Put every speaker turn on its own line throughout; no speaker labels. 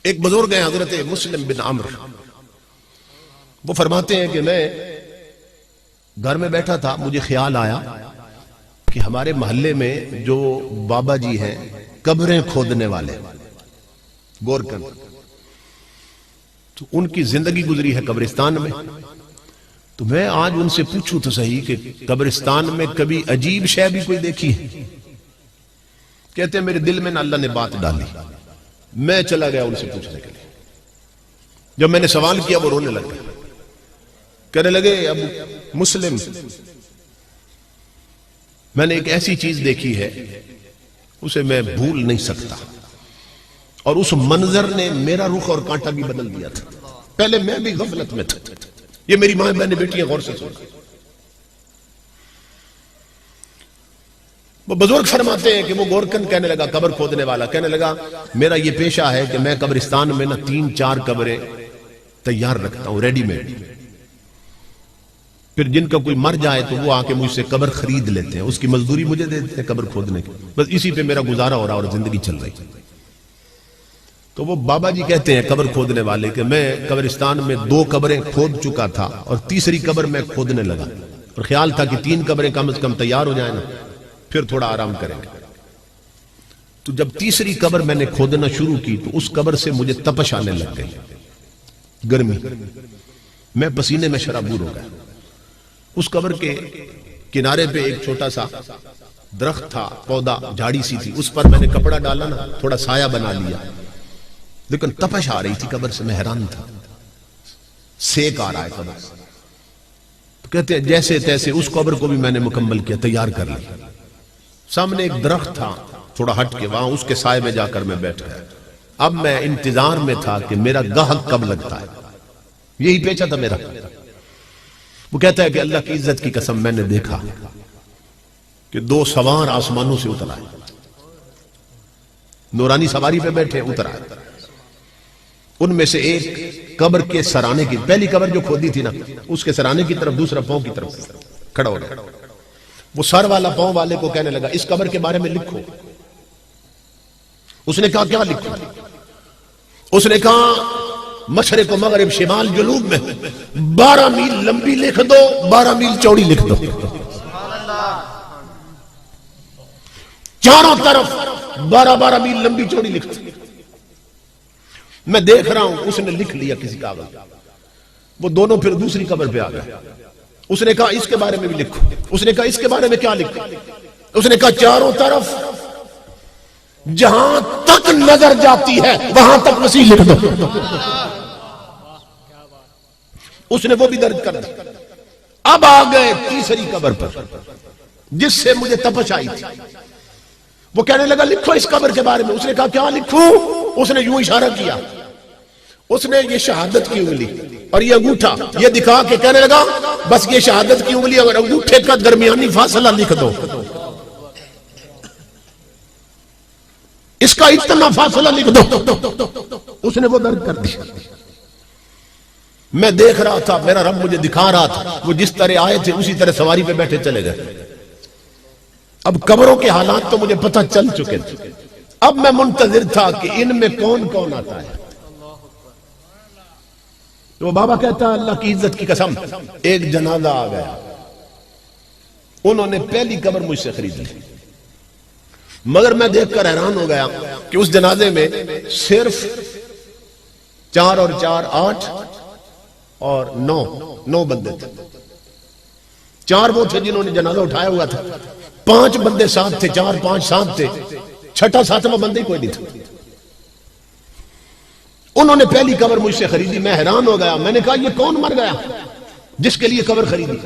ایک بزرگ ہیں حضرت مسلم بن عمر، وہ فرماتے ہیں کہ میں گھر میں بیٹھا تھا، مجھے خیال آیا کہ ہمارے محلے میں جو بابا جی ہیں قبریں کھودنے والے گورکن، تو ان کی زندگی گزری ہے قبرستان میں، تو میں آج ان سے پوچھوں تو صحیح کہ قبرستان میں کبھی عجیب شے بھی کوئی دیکھی ہے؟ کہتے ہیں میرے دل میں نہ اللہ نے بات ڈالی، میں چلا گیا ان سے پوچھنے کے لیے۔ جب میں نے سوال کیا وہ رونے لگ گئے، کہنے لگے اب مسلم، میں نے ایک ایسی چیز دیکھی ہے اسے میں بھول نہیں سکتا، اور اس منظر نے میرا رخ اور کانٹا بھی بدل دیا تھا۔ پہلے میں بھی غفلت میں تھا، یہ میری ماں بہنیں بیٹیاں غور سے سنیں۔ وہ بزرگ فرماتے ہیں کہ وہ گورکن کہنے لگا، قبر کھودنے والا کہنے لگا میرا یہ پیشہ ہے کہ میں قبرستان میں نہ 3-4 قبریں تیار رکھتا ہوں ریڈی میڈ، پھر جن کا کوئی مر جائے تو وہ آ کے مجھ سے قبر خرید لیتے ہیں، اس کی مزدوری مجھے دیتے ہیں قبر کھودنے کی، بس اسی پہ میرا گزارا ہو رہا اور زندگی چل رہی۔ تو وہ بابا جی کہتے ہیں قبر کھودنے والے کہ میں قبرستان میں 2 قبریں کھود چکا تھا اور تیسری قبر میں کھودنے لگا، اور خیال تھا کہ 3 قبریں کم از کم تیار ہو جائیں نا، پھر تھوڑا آرام کریں گے۔ تو جب تیسری قبر میں نے کھودنا شروع کی تو اس قبر سے مجھے تپش آنے لگ گئی، گرمی، میں پسینے میں شرابور ہو گیا۔ اس قبر کے کنارے پہ ایک چھوٹا سا درخت تھا، پودا، جھاڑی سی تھی، اس پر میں نے کپڑا ڈالا نا، تھوڑا سایہ بنا لیا، لیکن تپش آ رہی تھی قبر سے، میں حیران تھا، سیک آ رہا ہے قبر سے۔ تو کہتے ہیں جیسے تیسے اس قبر کو بھی میں نے مکمل کیا، تیار کر لیا۔ سامنے ایک درخت تھا تھوڑا ہٹ کے، وہاں اس کے سائے میں جا کر میں بیٹھ گیا۔ اب میں انتظار میں تھا کہ میرا گاہک کب لگتا ہے، یہی پیچھا تھا میرا۔ وہ کہتا ہے کہ اللہ کی عزت کی قسم میں نے دیکھا کہ 2 سوار آسمانوں سے اتر آئے، نورانی سواری پہ بیٹھے اتر آئے۔ ان میں سے ایک قبر کے سرانے کی، پہلی قبر جو کھودی تھی نا اس کے سرانے کی طرف، دوسرا پاؤں کی طرف کھڑا ہو گیا۔ وہ سر والا پاؤں والے کو کہنے لگا اس قبر کے بارے میں لکھو۔ اس نے کہا کیا لکھو؟ اس نے کہا مشرق و مغرب شمال جنوب میں 12 میل لمبی لکھ دو، 12 میل چوڑی لکھ دو، چاروں طرف 12 میل لمبی چوڑی لکھ دو۔ میں دیکھ رہا ہوں اس نے لکھ لیا کسی کاغذ، وہ دونوں پھر دوسری قبر پہ آ گئے۔ اس نے کہا اس کے بارے میں بھی لکھو۔ اس نے کہا اس کے بارے میں کیا لکھو؟ اس نے کہا چاروں طرف جہاں تک نظر جاتی ہے وہاں تک مسیح لکھ دو۔ اس نے وہ بھی درج کر دیا۔ اب آ گئے تیسری قبر پر جس سے مجھے تپش آئی تھی۔ وہ کہنے لگا لکھو اس قبر کے بارے میں۔ اس نے کہا کیا لکھوں؟ اس نے یوں اشارہ کیا، اس نے یہ شہادت کی انگلی اور یہ انگوٹھا یہ دکھا کے کہنے لگا بس یہ شہادت کی انگلی اور انگوٹھے کا درمیانی فاصلہ لکھ دو، اس کا اتنا فاصلہ لکھ دو۔ اس نے وہ درج کر دیا۔ میں دیکھ رہا تھا، میرا رب مجھے دکھا رہا تھا، وہ جس طرح آئے تھے اسی طرح سواری پہ بیٹھے چلے گئے۔ اب قبروں کے حالات تو مجھے پتہ چل چکے تھے، اب میں منتظر تھا کہ ان میں کون کون آتا ہے۔ تو وہ بابا کہتا ہے اللہ کی عزت کی قسم ایک جنازہ آ گیا، انہوں نے پہلی قبر مجھ سے خرید لی، مگر میں دیکھ کر حیران ہو گیا کہ اس جنازے میں صرف 4 اور 4 8 اور 9 بندے تھے۔ 4 وہ تھے جنہوں نے جنازہ اٹھایا ہوا تھا، 5 بندے ساتھ تھے، 4 5 ساتھ تھے، 6واں 7واں بندے ہی کوئی نہیں تھا۔ انہوں نے پہلی قبر مجھ سے خریدی، میں حیران ہو گیا۔ میں نے کہا یہ کون مر گیا جس کے لیے قبر خریدی؟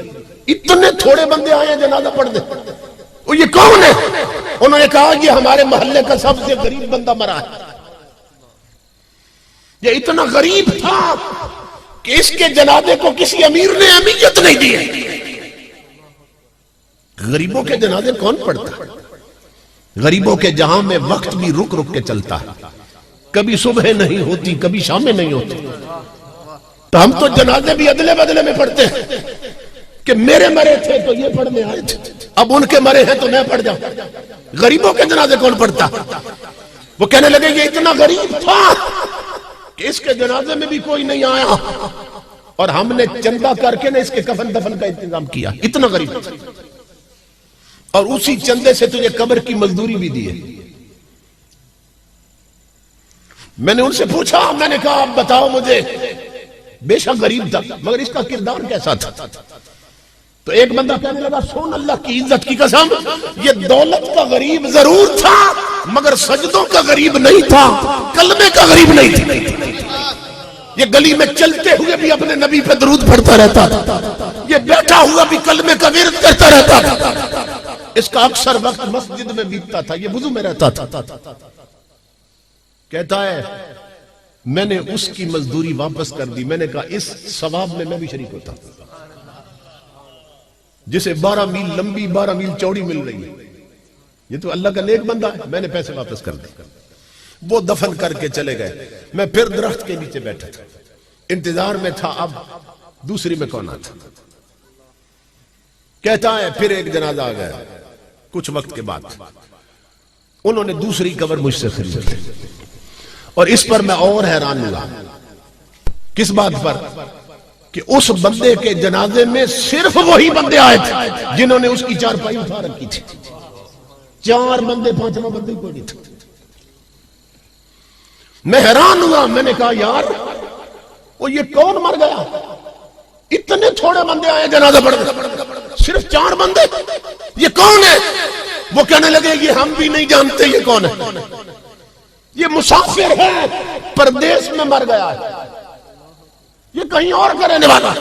اتنے تھوڑے بندے آئے ہیں جنازہ پڑھ دے، یہ کون ہے؟ انہوں نے کہا یہ ہمارے محلے کا سب سے غریب بندہ مرا ہے۔ یہ اتنا غریب تھا کہ اس کے جنازے کو کسی امیر نے اہمیت نہیں دی ہے۔ غریبوں کے جنازے کون پڑھتا؟ غریبوں کے جہاں میں وقت بھی رک رک کے چلتا ہے، کبھی صبح نہیں ہوتی کبھی شامیں نہیں ہوتی، تو ہم تو جنازے بھی ادلے بدلے میں پڑھتے ہیں کہ میرے مرے تھے تو یہ پڑھنے آئے تھے، اب ان کے مرے ہیں تو میں پڑھ جاؤں۔ غریبوں کے جنازے کون پڑھتا؟ وہ کہنے لگے یہ اتنا غریب تھا کہ اس کے جنازے میں بھی کوئی نہیں آیا اور ہم نے چندہ کر کے اس کے کفن دفن کا انتظام کیا. اتنا غریب اور اسی چندے سے تجھے قبر کی مزدوری بھی دی ہے. میں نے ان سے پوچھا, میں نے کہا آپ بتاؤ مجھے, بے شک غریب تھا مگر اس کا کردار کیسا تھا؟ تو ایک بندہ کہنے لگا سن اللہ کی عزت کی قسم, یہ دولت کا غریب ضرور تھا مگر سجدوں کا غریب نہیں تھا, کلمے کا غریب نہیں تھا. یہ گلی میں چلتے ہوئے بھی اپنے نبی پہ درود پڑھتا رہتا تھا, یہ بیٹھا ہوا بھی کلمے کا ورد کرتا رہتا تھا, اس کا اکثر وقت مسجد میں بیتتا تھا, یہ وضو میں رہتا تھا. کہتا ہے میں نے اس کی مزدوری واپس کر دی. میں نے کہا اس ثواب میں بھی شریک ہوتا, جسے 12 میل لمبی 12 میل چوڑی مل رہی ہے, یہ تو اللہ کا نیک بندہ ہے. میں نے پیسے واپس کر دی. وہ دفن کر کے چلے گئے. میں پھر درخت کے نیچے بیٹھا تھا, انتظار میں تھا اب دوسری میں کون آتا. کہتا ہے پھر ایک جنازہ آ گیا. کچھ وقت کے بعد انہوں نے دوسری قبر مجھ سے خرید لی, اور اس پر میں اور حیران ہوا. کس بات پر؟ کہ اس بندے کے جنازے میں صرف وہی بندے آئے تھے جنہوں نے اس کی چارپائی اٹھا رکھی تھی. 4 بندے 5واں بندے کوئی نہیں تھا. میں حیران ہوا. میں نے کہا یار وہ یہ کون مر گیا؟ اتنے تھوڑے بندے آئے جنازہ پڑھ گئے, صرف 4 بندے, یہ کون ہے؟ وہ کہنے لگے یہ ہم بھی نہیں جانتے یہ کون ہے, یہ مسافر ہے, پردیس میں مر گیا ہے, یہ کہیں اور کا رہنے والا,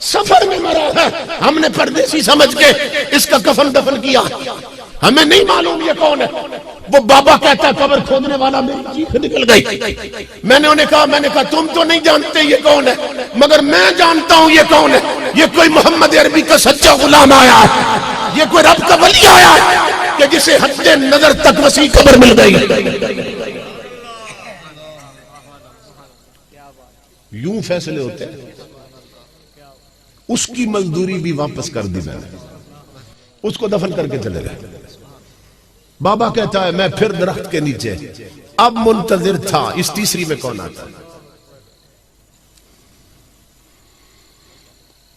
سفر میں مرا ہے, ہم نے پردیسی سمجھ کے اس کا کفن دفن کیا, ہمیں نہیں معلوم یہ کون ہے. وہ بابا کہتا ہے قبر کھودنے والا میری چیخ نکل گئی. میں نے انہیں کہا تم تو نہیں جانتے یہ کون ہے مگر میں جانتا ہوں یہ کون ہے. یہ کوئی محمد عربی کا سچا غلام آیا ہے, یہ کوئی رب کا ولی آیا ہے کہ جسے حد نظر تک وسیع قبر مل گئی. یوں فیصلے ہوتے ہیں. اس کی مزدوری بھی واپس کر دی, میں نے اس کو دفن کر کے چلے گئے. بابا کہتا ہے میں پھر درخت کے نیچے, اب منتظر تھا اس تیسری میں کون آتا.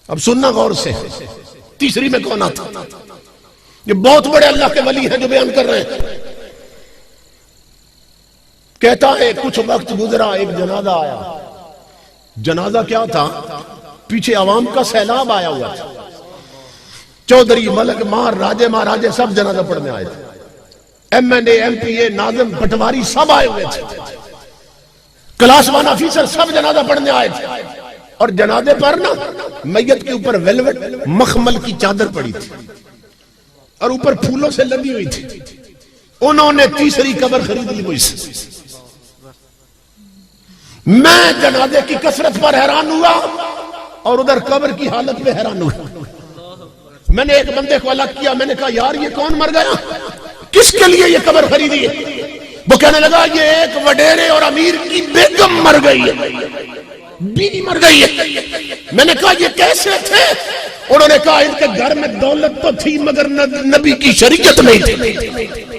اب سننا غور سے, تیسری میں کون آتا. یہ بہت بڑے اللہ کے ولی ہیں جو بیان کر رہے ہیں. کہتا ہے کچھ وقت گزرا, ایک جنازہ آیا. جنازہ کیا تھا؟ پیچھے عوام کا سیلاب آیا ہوا تھا. چودھری, ملک مار, راجے مہاراجے سب جنازہ پڑھنے آئے تھے. ایم این اے, ایم پی اے, ناظم, پٹواری سب آئے ہوئے تھے. کلاس 1 آفیسر سب جنازہ پڑھنے آئے تھے. اور جنازے پر نا میت کے اوپر ویلوٹ مخمل کی چادر پڑی تھی اور اوپر پھولوں سے لگی ہوئی تھی. انہوں نے تیسری قبر خرید لی مجھ سے. میں جنازے کی کثرت پر حیران ہوا اور ادھر قبر کی حالت پہ حیران ہوا. میں نے ایک بندے کو الگ کیا. میں نے کہا یار یہ کون مر گیا, کس کے لیے یہ قبر خریدی ہے؟ وہ کہنے لگا یہ ایک وڈیرے اور امیر کی بیگم مر گئی ہے, بیوی مر گئی ہے. میں نے کہا یہ کیسے تھے؟ انہوں نے کہا ان کے گھر میں دولت تو تھی مگر نبی کی شریعت نہیں تھی.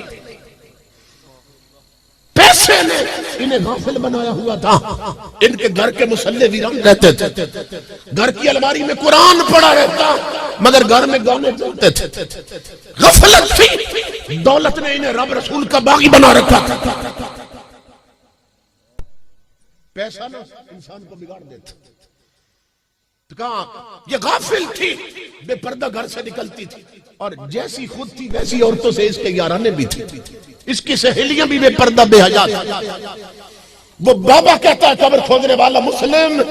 پیسے نے انہیں غافل بنایا ہوا تھا. ان کے گھر کے مصلی ویران رہتے تھے, گھر کی الماری میں قرآن پڑا رہتا مگر گھر میں گانے چلتے تھے. غفلت تھی, دولت نے انہیں رب رسول کا باغی بنا رکھا. پیسہ نا انسان کو بگاڑ دیتا. کہاں یہ غافل تھی, بے پردہ گھر سے نکلتی تھی اور جیسی خود تھی ویسی عورتوں سے اس کے یارانے بھی تھی. اس کی سہیلیاں بھی بے پردہ بے حیا تھی. وہ بابا کہتا ہے قبر کھودنے والا مسلم,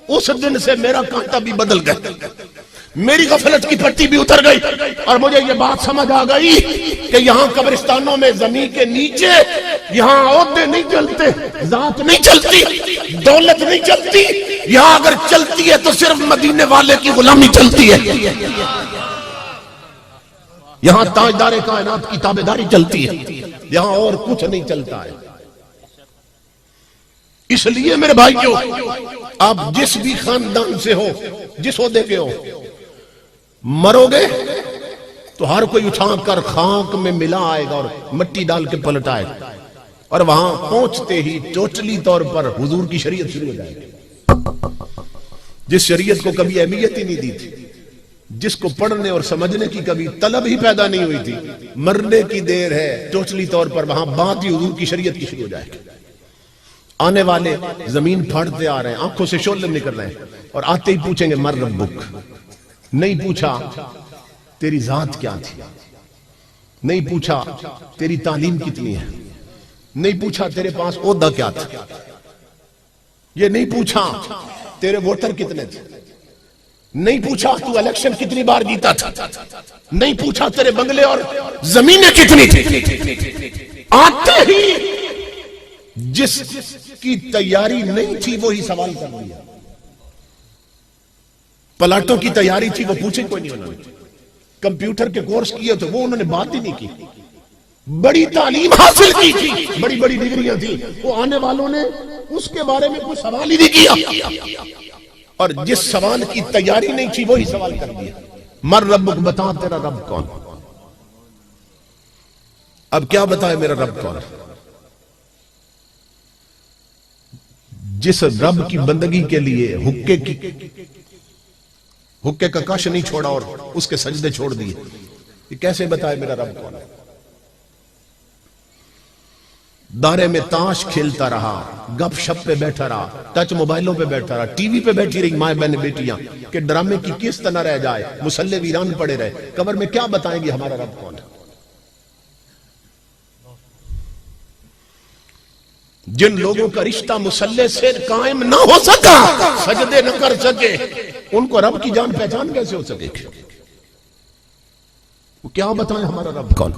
اس دن سے میرا کانٹا بھی بدل گیا, میری غفلت کی پٹی بھی اتر گئی اور مجھے یہ بات سمجھ آ گئی کہ یہاں قبرستانوں میں زمین کے نیچے یہاں عہدے نہیں چلتے, ذات نہیں چلتی, دولت نہیں چلتی. یہاں اگر چلتی ہے تو صرف مدینے والے کی غلامی چلتی ہے. یہاں تاجدار کائنات کی تابعداری چلتی ہے, یہاں اور کچھ نہیں چلتا ہے. اس لیے میرے بھائیو, آپ جس بھی خاندان سے ہو, جس عہدے کے ہو, مرو گے تو ہر کوئی اٹھا کر خاک میں ملا آئے گا اور مٹی ڈال کے پلٹ آئے گا. اور وہاں پہنچتے ہی ٹوٹلی طور پر حضور کی شریعت شروع ہو جائے گی، جس شریعت کو کبھی اہمیت ہی نہیں دی تھی، جس کو پڑھنے اور سمجھنے کی کبھی طلب ہی پیدا نہیں ہوئی تھی، مرنے کی دیر ہے، ٹوٹلی طور پر وہاں بات ہی حضور کی شریعت کی شروع ہو جائے گی۔ آنے والے زمین پھاڑتے آ رہے ہیں، آنکھوں سے شعلے نکل رہے ہیں، اور آتے ہی پوچھیں گے من ربک، نہیں پوچھا تیری ذات کیا تھی، نہیں پوچھا تیری تعلیم کتنی ہے، نہیں پوچھا تیرے پاس عہدہ کیا تھا، یہ نہیں پوچھا تیرے ووٹر کتنے تھے، نہیں پوچھا تو الیکشن کتنی بار جیتا تھا، نہیں پوچھا تیرے بنگلے اور زمینیں کتنی تھی۔ آتے ہی جس کی تیاری نہیں تھی وہی سوال کر دیا، پلاٹوں کی تیاری تھی وہ پوچھے کوئی نہیں، انہوں نے کمپیوٹر کے کورس کیے تو وہ انہوں نے بات ہی نہیں کی، بڑی تعلیم حاصل کی تھی، بڑی بڑی ڈگریاں تھی، وہ آنے والوں نے اس کے بارے میں کوئی سوال ہی نہیں کیا، اور جس سوال کی تیاری نہیں تھی وہی سوال کر دیا، من ربک، بتا تیرا رب کون۔ اب کیا بتائے میرا رب کون؟ جس رب کی بندگی کے لیے حکے کا کش نہیں چھوڑا اور اس کے سجدے چھوڑ دیے، یہ کیسے بتائے میرا رب کون ہے؟ دارے میں تاش کھیلتا رہا، گپ شپ پہ بیٹھا رہا، ٹچ موبائلوں پہ بیٹھا رہا، ٹی وی پہ بیٹھی رہی مائیں بہنیں بیٹیاں کہ ڈرامے کی قسط نہ رہ جائے، مصلے ویران پڑے رہے، قبر میں کیا بتائیں گے ہمارا رب کون ہے؟ جن لوگوں کا رشتہ مصلے سے قائم نہ ہو سکا، سجدے نہ کر سکے، ان کو رب کی جان پہچان کیسے ہو سکے؟ وہ کیا بتائیں ہمارا رب کون؟